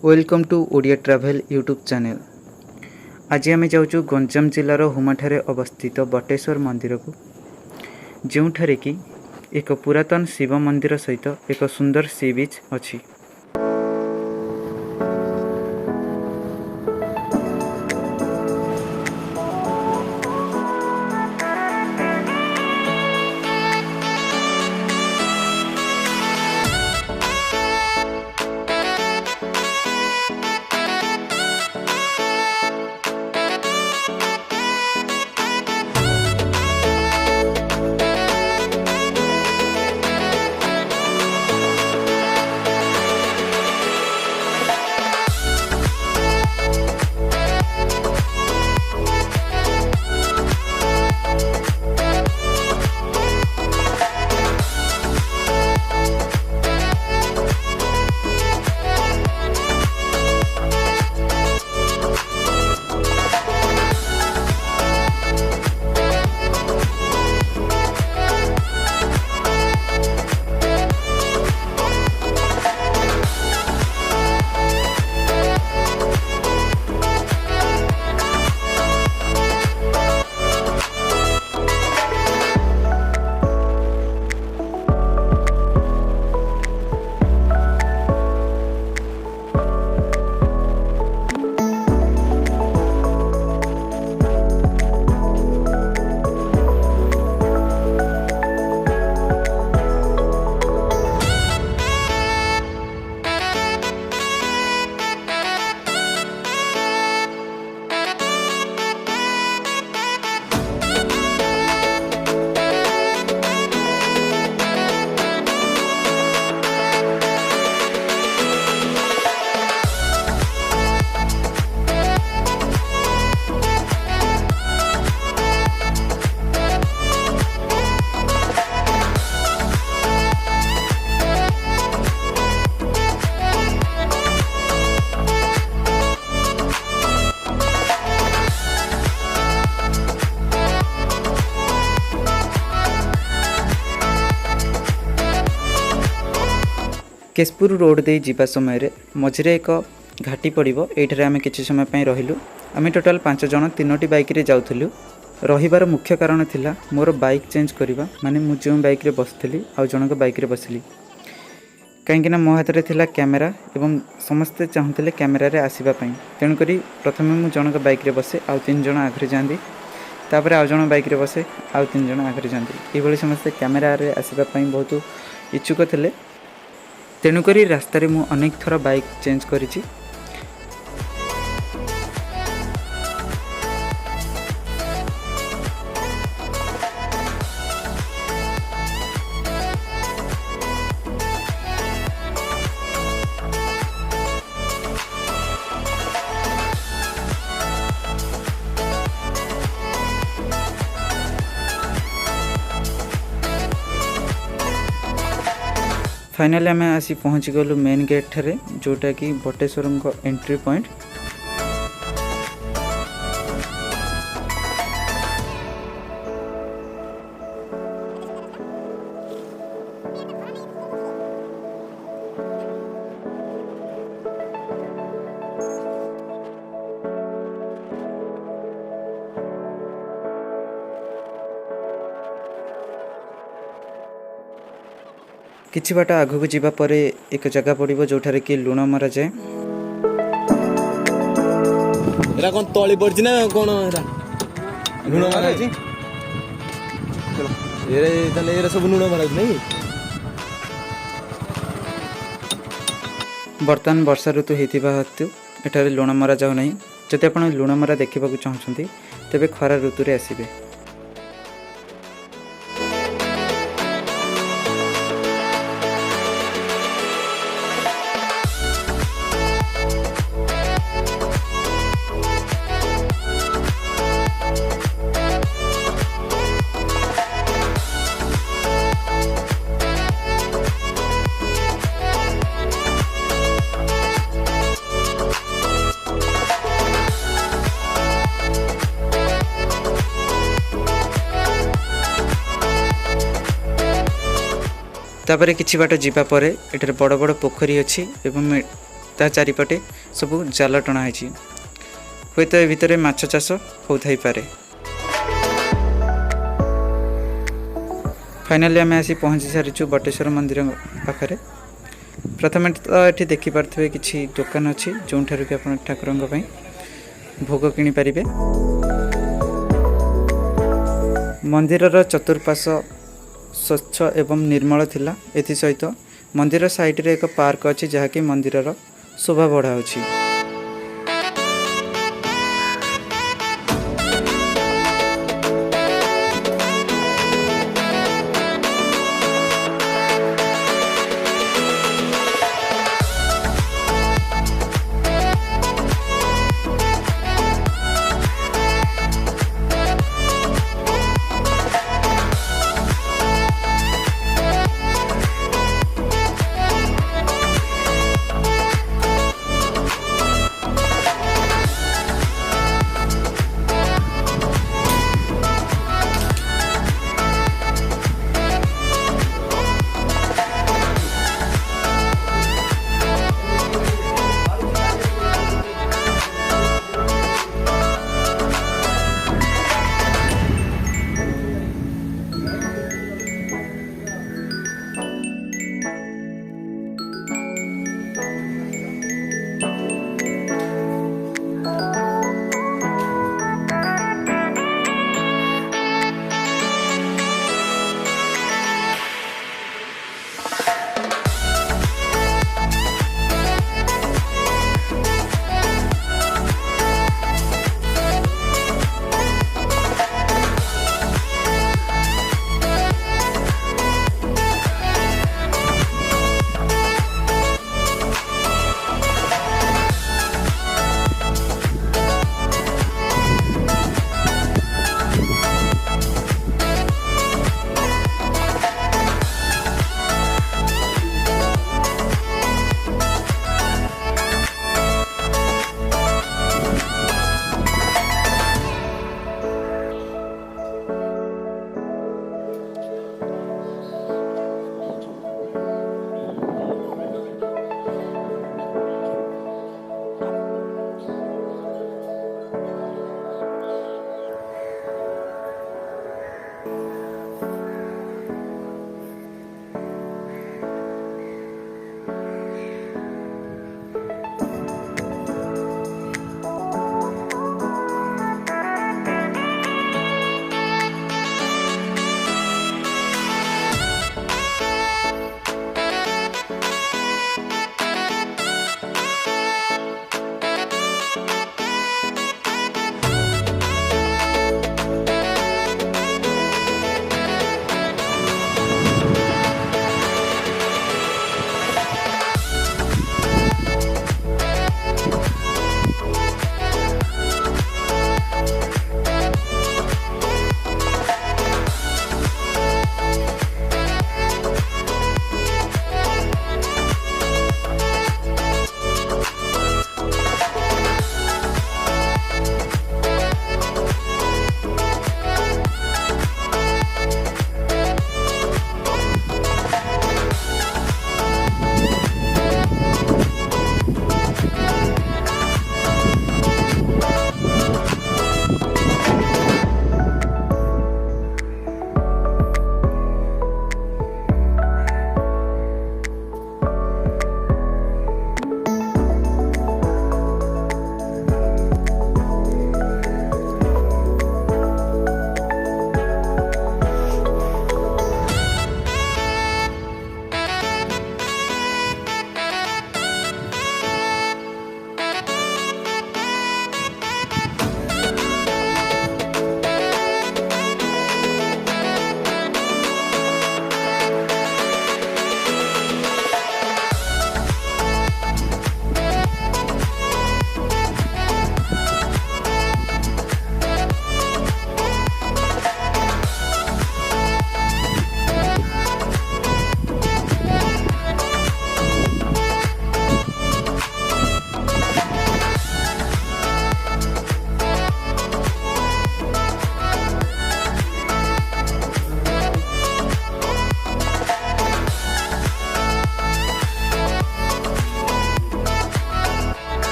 Welcome to Odia travel YouTube channel. आज आम जाऊँ गंजाम जिलार हुमा ठारे अवस्थित बटेश्वर मंदिर को, जोठारे कि एक पुरातन शिव मंदिर सहित एक सुंदर सी बीच अछि। केशपुर रोड दे जीवा समय मझे एक घाटी पड़ो, ये आम कि समय रहिलु। आम टोटाल 5 जन 3टी बाइक रे जाऊलु। रहिबार मुख्य कारण थिला मोर बाइक चेंज करवा, माने मु जो बाइक रे बसली आ जनक बाइक रे बसली, कहीं मो हाथ में थिला कैमेरा एवं समस्ते चाहूले कैमेरा रे आसीबा पई। तेणुक प्रथम मु जनक बाइक रे बसे, आउ 3 जन आगे जाती, तापर आउ जन बाइक रे बसे, आउ 3 जन आगे जाती। ये समस्ते कैमेरा रे आसीबा पई बहुत इच्छुक थे। तेणुक रास्तार मु अनेक थर बाइक चेंज करिछि। फाइनली आम आसी पहुँची गलु मेन गेट ठारे, जोटा कि बटेश्वर एंट्री पॉइंट। किछि बाट आगु जावा पर एक जगह पड़ो जोठारे कि लुण मरा जाए। एरा कोन तळी पड़छि ना कोन एरा लुण मारा छी। एरे तले एरा सब लुण मारा नै। बर्तमान वर्षा ऋतु होइतिबा हेतु एठारे लुण मरा जाउ नै। जदि आपण लुण मरा देखिबाकू चाहछन्ती तेबे खरा ऋतु रे आसीबे। तापर किछि बाट जीवा परे एठारे बड़ बड़ पोखरी अछि एवं ता चारिपटे सब जाल टणाई हुए तो ए भितर माछ चाष होथाई पारे। फाइनाली आम आसी पहुँची सारीचु बटेश्वर मंदिर पाखरे। प्रथम तो ये देखिपे कि दुकान अच्छी जो कि आप ठाकुर भोग किनी पारिबे। मंदिरर चतुर्पाश स्वच्छ एवं निर्मल थिला। एथि सहित मंदिर साइड रे एक पार्क अच्छी जहाँकि मंदिरर शोभा बढ़ाऊँगी।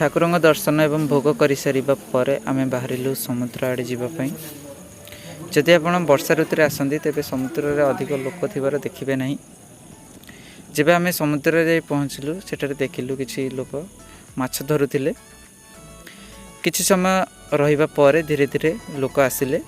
ଠାକୁରଙ୍କ ଦର୍ଶନ ଏବଂ ଭୋଗ କରିସାରିବା ପରେ ଆମେ ବାହାରିଲୁ ସମୁଦ୍ର ଆଡ଼େ ଯିବା ପାଇଁ। ଯଦି ଆପଣ ବର୍ଷା ଋତୁରେ ଆସନ୍ତି ତେବେ ସମୁଦ୍ରରେ ଅଧିକ ଲୋକ ଥିବାର ଦେଖିବେ ନାହିଁ। ଯେବେ ଆମେ ସମୁଦ୍ରରେ ଯାଇ ପହଞ୍ଚିଲୁ ସେଠାରେ ଦେଖିଲୁ କିଛି ଲୋକ ମାଛ ଧରୁଥିଲେ। କିଛି ସମୟ ରହିବା ପରେ ଧୀରେ ଧୀରେ ଲୋକ ଆସିଲେ।